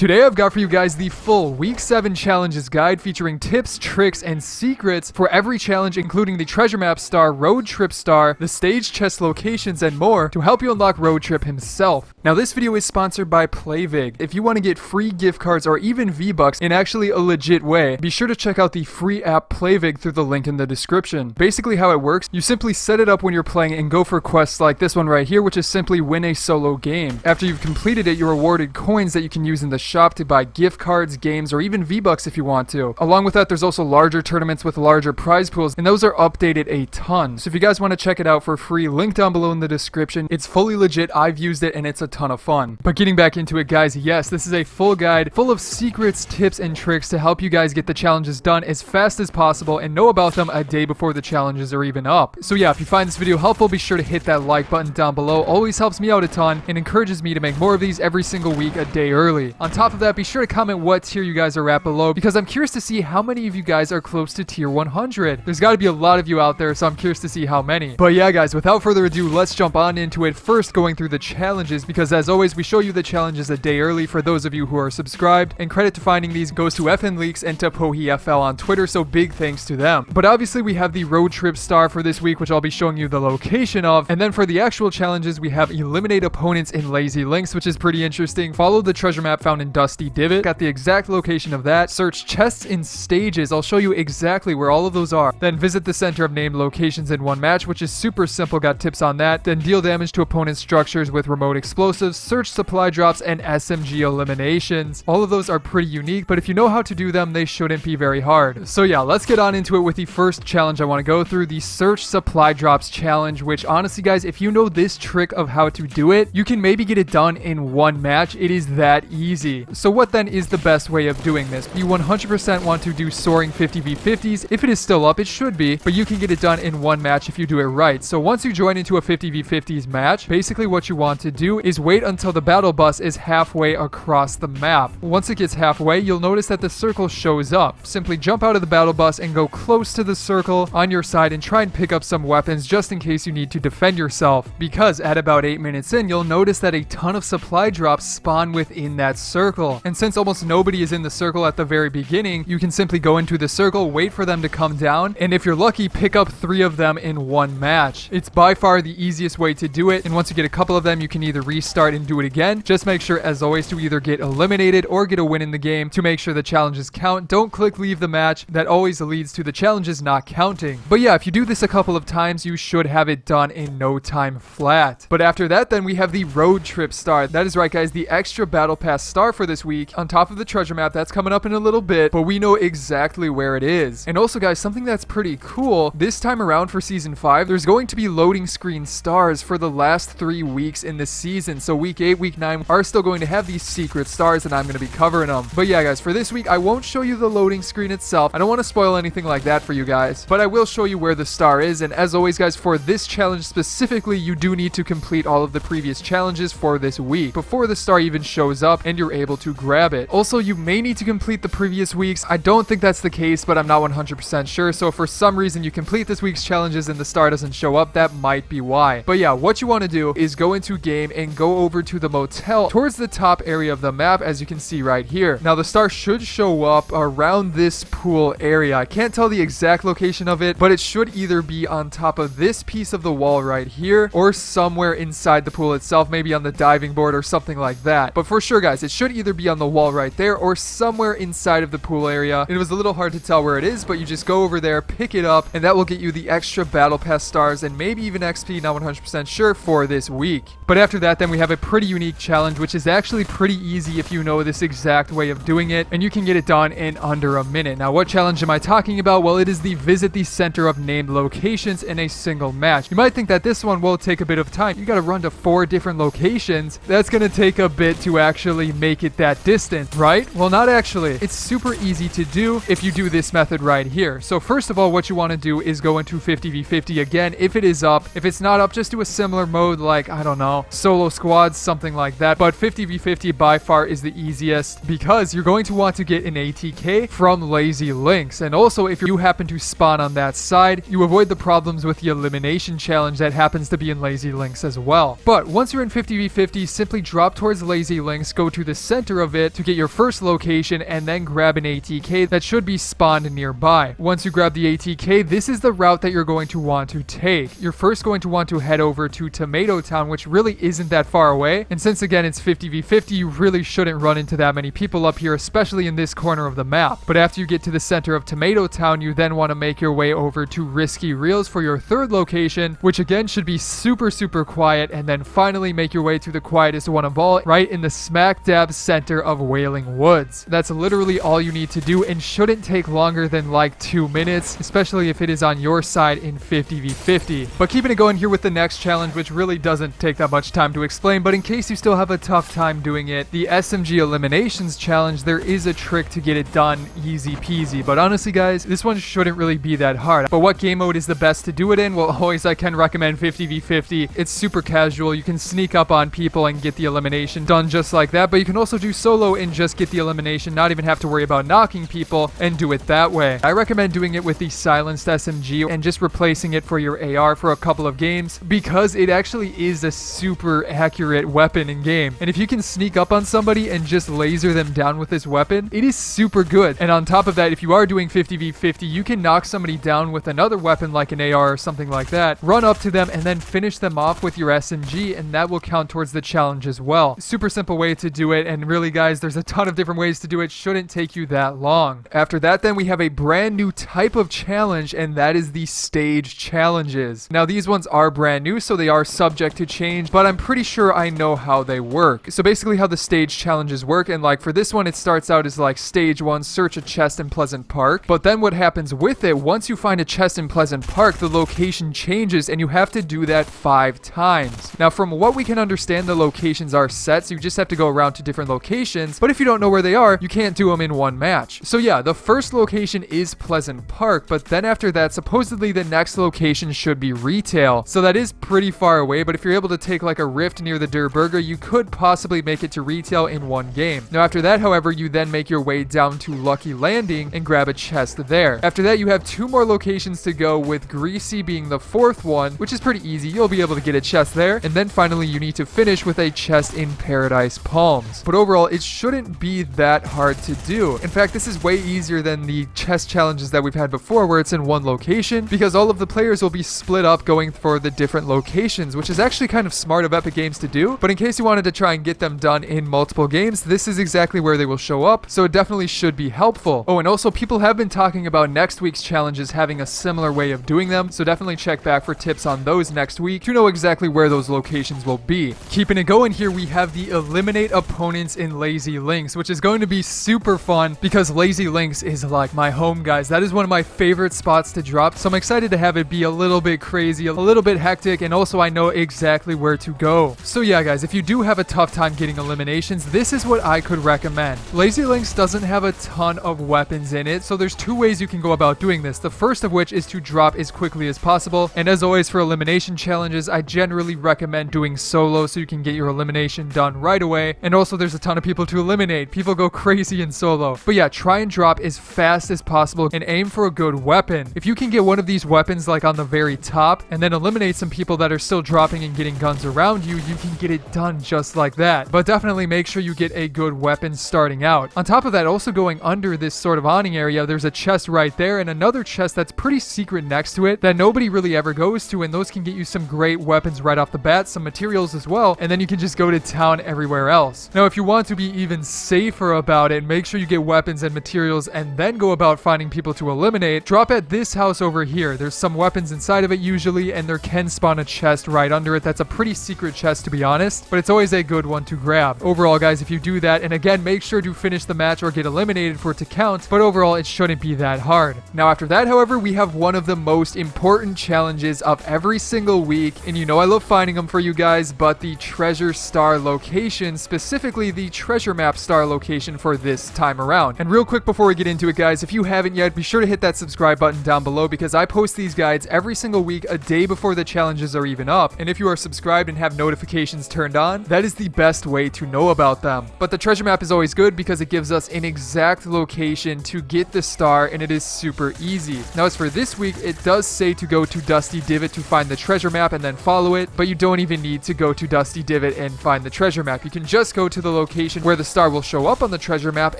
Today I've got for you guys the full Week 7 Challenges guide featuring tips, tricks, and secrets for every challenge, including the treasure map star, road trip star, the stage chest locations, and more to help you unlock road trip himself. Now this video is sponsored by Playvig. If you want to get free gift cards or even V-Bucks in actually a legit way, be sure to check out the free app Playvig through the link in the description. Basically how it works, you simply set it up when you're playing and go for quests like this one right here, which is simply win a solo game. After you've completed it, you're awarded coins that you can use in the shop to buy gift cards, games, or even V-Bucks if you want to. Along with that, there's also larger tournaments with larger prize pools, and those are updated a ton. So if you guys want to check it out for free, link down below in the description. It's fully legit, I've used it, and it's a ton of fun. But getting back into it, guys, yes, this is a full guide full of secrets, tips, and tricks to help you guys get the challenges done as fast as possible and know about them a day before the challenges are even up. So yeah, if you find this video helpful, be sure to hit that like button down below. Always helps me out a ton and encourages me to make more of these every single week a day early. On top of that, be sure to comment what tier you guys are at below, because I'm curious to see how many of you guys are close to tier 100. There's got to be a lot of you out there, so I'm curious to see how many. But yeah, guys, without further ado, let's jump on into it. First, going through the challenges, because as always, we show you the challenges a day early for those of you who are subscribed, and credit to finding these goes to FN Leaks and to PohiFL on Twitter, so big thanks to them. But obviously, we have the road trip star for this week, which I'll be showing you the location of, and then for the actual challenges, we have eliminate opponents in lazy links, which is pretty interesting. Follow the treasure map found in Dusty Divot. Got the exact location of that. Search chests in stages. I'll show you exactly where all of those are. Then visit the center of named locations in one match, which is super simple. Got tips on that. Then deal damage to opponent structures with remote explosives. Search supply drops and SMG eliminations. All of those are pretty unique, but if you know how to do them, they shouldn't be very hard. So yeah, let's get on into it with the first challenge I want to go through, the search supply drops challenge, which honestly, guys, if you know this trick of how to do it, you can maybe get it done in one match. It is that easy. So what then is the best way of doing this? You 100% want to do soaring 50v50s. If it is still up, it should be, but you can get it done in one match if you do it right. So once you join into a 50v50s match, basically what you want to do is wait until the battle bus is halfway across the map. Once it gets halfway, you'll notice that the circle shows up. Simply jump out of the battle bus and go close to the circle on your side and try and pick up some weapons just in case you need to defend yourself, because at about 8 minutes in, you'll notice that a ton of supply drops spawn within that circle. And since almost nobody is in the circle at the very beginning, you can simply go into the circle, wait for them to come down, and if you're lucky, pick up 3 of them in one match. It's by far the easiest way to do it, and once you get a couple of them, you can either restart and do it again. Just make sure, as always, to either get eliminated or get a win in the game to make sure the challenges count. Don't click leave the match. That always leads to the challenges not counting. But yeah, if you do this a couple of times, you should have it done in no time flat. But after that, then we have the road trip star. That is right, guys, the extra battle pass star for this week on top of the treasure map. That's coming up in a little bit, but we know exactly where it is. And also, guys, something that's pretty cool, this time around for season 5, there's going to be loading screen stars for the last 3 weeks in the season. So week 8, week 9 are still going to have these secret stars, and I'm going to be covering them. But yeah, guys, for this week, I won't show you the loading screen itself. I don't want to spoil anything like that for you guys, but I will show you where the star is. And as always, guys, for this challenge specifically, you do need to complete all of the previous challenges for this week before the star even shows up and you're able to grab it. Also, you may need to complete the previous weeks. I don't think that's the case, but I'm not 100% sure. So if for some reason you complete this week's challenges and the star doesn't show up, that might be why. But yeah, what you want to do is go into game and go over to the motel towards the top area of the map, as you can see right here. Now the star should show up around this pool area. I can't tell the exact location of it, but it should either be on top of this piece of the wall right here or somewhere inside the pool itself, maybe on the diving board or something like that. But for sure, guys, it should either be on the wall right there or somewhere inside of the pool area. It was a little hard to tell where it is, but you just go over there, pick it up, and that will get you the extra battle pass stars and maybe even XP, not 100% sure, for this week. But after that, then we have a pretty unique challenge, which is actually pretty easy if you know this exact way of doing it, and you can get it done in under a minute. Now, what challenge am I talking about? Well, it is the visit the center of named locations in a single match. You might think that this one will take a bit of time. You got to run to 4 different locations. That's going to take a bit to actually make it that distant, right? Well, not actually. It's super easy to do if you do this method right here. So first of all, what you want to do is go into 50v50 again if it is up. If it's not up, just do a similar mode like, I don't know, solo squads, something like that. But 50v50 by far is the easiest because you're going to want to get an ATK from lazy links. And also, if you happen to spawn on that side, you avoid the problems with the elimination challenge that happens to be in lazy links as well. But once you're in 50v50, simply drop towards lazy links, go to the center of it to get your first location and then grab an ATK that should be spawned nearby. Once you grab the ATK, this is the route that you're going to want to take. You're first going to want to head over to Tomato Town, which really isn't that far away. And since again it's 50v50, you really shouldn't run into that many people up here, especially in this corner of the map. But after you get to the center of Tomato Town, you then want to make your way over to Risky Reels for your third location, which again should be super quiet, and then finally make your way to the quietest one of all, right in the smack dab center of Wailing Woods. That's literally all you need to do and shouldn't take longer than like 2 minutes, especially if it is on your side in 50v50. But keeping it going here with the next challenge, which really doesn't take that much time to explain, but in case you still have a tough time doing it, the SMG eliminations challenge, there is a trick to get it done easy peasy. But honestly guys, this one shouldn't really be that hard. But what game mode is the best to do it in? Well, always I can recommend 50v50. It's super casual. You can sneak up on people and get the elimination done just like that, but you can also do solo and just get the elimination, not even have to worry about knocking people, and do it that way. I recommend doing it with the silenced SMG and just replacing it for your AR for a couple of games, because it actually is a super accurate weapon in game. And if you can sneak up on somebody and just laser them down with this weapon, it is super good. And on top of that, if you are doing 50v50, you can knock somebody down with another weapon like an AR or something like that, run up to them and then finish them off with your SMG, and that will count towards the challenge as well. Super simple way to do it, and really guys, there's a ton of different ways to do it. Shouldn't take you that long. After that, then we have a brand new type of challenge, and that is the stage challenges. Now these ones are brand new, so they are subject to change, but I'm pretty sure I know how they work. So basically how the stage challenges work, and like for this one, it starts out as like stage 1, search a chest in Pleasant Park. But then what happens with it, once you find a chest in Pleasant Park, the location changes and you have to do that 5 times. Now from what we can understand, the locations are set, so you just have to go around to different locations, but if you don't know where they are, you can't do them in one match. So yeah, the first location is Pleasant Park, but then after that, supposedly the next location should be Retail. So that is pretty far away, but if you're able to take like a rift near the Der Burger, you could possibly make it to Retail in one game. Now after that, however, you then make your way down to Lucky Landing and grab a chest there. After that, you have 2 more locations to go, with Greasy being the 4th one, which is pretty easy. You'll be able to get a chest there. And then finally, you need to finish with a chest in Paradise Palms. But overall, it shouldn't be that hard to do. In fact, this is way easier than the chest challenges that we've had before, where it's in one location, because all of the players will be split up going for the different locations, which is actually kind of smart of Epic Games to do. But in case you wanted to try and get them done in multiple games, this is exactly where they will show up, so it definitely should be helpful. Oh, and also people have been talking about next week's challenges having a similar way of doing them, so definitely check back for tips on those next week to know exactly where those locations will be. Keeping it going here, we have the eliminate opponents in Lazy Links, which is going to be super fun because Lazy Links is like my home, guys. That is one of my favorite spots to drop, so I'm excited to have it be a little bit crazy, a little bit hectic, and also I know exactly where to go. So yeah guys, if you do have a tough time getting eliminations, this is what I could recommend. Lazy Links doesn't have a ton of weapons in it, so there's 2 ways you can go about doing this. The first of which is to drop as quickly as possible, and as always for elimination challenges, I generally recommend doing solo so you can get your elimination done right away. And also there's a ton of people to eliminate. People go crazy in solo. But yeah, try and drop as fast as possible and aim for a good weapon. If you can get one of these weapons like on the very top and then eliminate some people that are still dropping and getting guns around you, you can get it done just like that. But definitely make sure you get a good weapon starting out. On top of that, also going under this sort of awning area, there's a chest right there and another chest that's pretty secret next to it that nobody really ever goes to, and those can get you some great weapons right off the bat, some materials as well, and then you can just go to town everywhere else. Now if you want to be even safer about it, make sure you get weapons and materials and then go about finding people to eliminate. Drop at this house over here. There's some weapons inside of it usually, and there can spawn a chest right under it. That's a pretty secret chest to be honest, but it's always a good one to grab. Overall guys, if you do that, and again make sure to finish the match or get eliminated for it to count, but overall it shouldn't be that hard. Now after that, however, we have one of the most important challenges of every single week, and you know I love finding them for you guys, but the treasure star location, specifically the treasure map star location for this time around. And real quick before we get into it guys, if you haven't yet, be sure to hit that subscribe button down below, because I post these guides every single week a day before the challenges are even up, and if you are subscribed and have notifications turned on, that is the best way to know about them. But the treasure map is always good because it gives us an exact location to get the star, and it is super easy. Now as for this week, it does say to go to Dusty Divot to find the treasure map and then follow it, but you don't even need to go to Dusty Divot and find the treasure map. You can just go to the location where the star will show up on the treasure map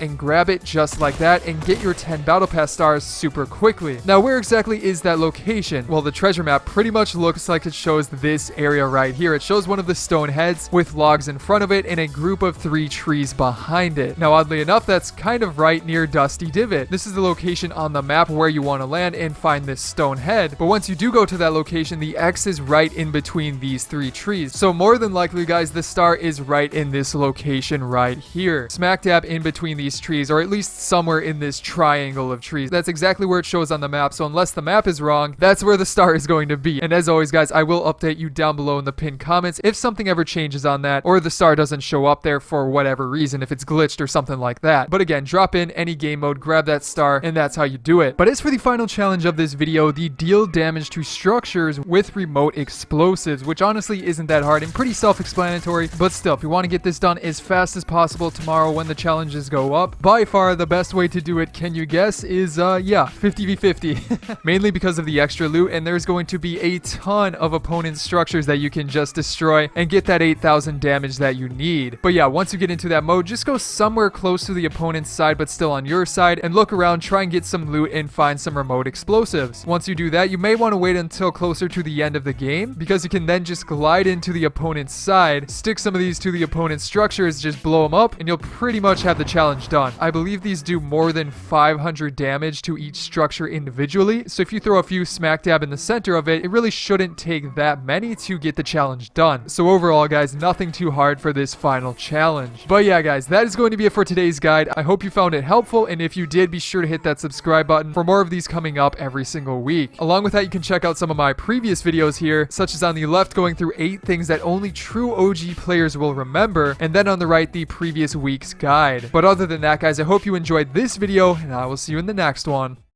and grab it just like that and get your 10 battle pass stars super quickly. Now, where exactly is that location? Well, the treasure map pretty much looks like it shows this area right here. It shows one of the stone heads with logs in front of it and a group of 3 trees behind it. Now, oddly enough, that's kind of right near Dusty Divot. This is the location on the map where you want to land and find this stone head. But once you do go to that location, the X is right in between these 3 trees. So more than likely, guys, the star is right in this location right here. Smack dab in between these trees, or at least somewhere in this triangle of trees. That's exactly where it shows on the map. So unless the map is wrong, that's where the star is going to be. And as always, guys, I will update you down below in the pinned comments if something ever changes on that, or the star doesn't show up there for whatever reason, if it's glitched or something like that. But again, drop in any game mode, grab that star, and that's how you do it. But as for the final challenge of this video, the deal damage to structures with remote explosives, which honestly isn't that hard and pretty self-explanatory, but still, if you want to get this done as fast as possible tomorrow when the challenges go up, by far the best way to do it, can you guess, is 50v50. Mainly because of the extra loot, and there's going to be a ton of opponent structures that you can just destroy and get that 8,000 damage that you need. But yeah, once you get into that mode, just go somewhere close to the opponent's side but still on your side and look around, try and get some loot and find some remote explosives. Once you do that, you may want to wait until closer to the end of the game, because you can then just glide into the opponent's side, stick some of these to the opponent's structures, just blow them up, and you'll pretty much have the challenge done. I believe these do more than 500 damage to each structure individually, so if you throw a few smack dab in the center of it, it really shouldn't take that many to get the challenge done. So overall, guys, nothing too hard for this final challenge. But yeah, guys, that is going to be it for today's guide. I hope you found it helpful, and if you did, be sure to hit that subscribe button for more of these coming up every single week. Along with that, you can check out some of my previous videos here, such as on the left going through 8 things that only true OG players will remember, and then on the right, the previous week's guide. But other than that, guys, I hope you enjoyed this video, and I will see you in the next one.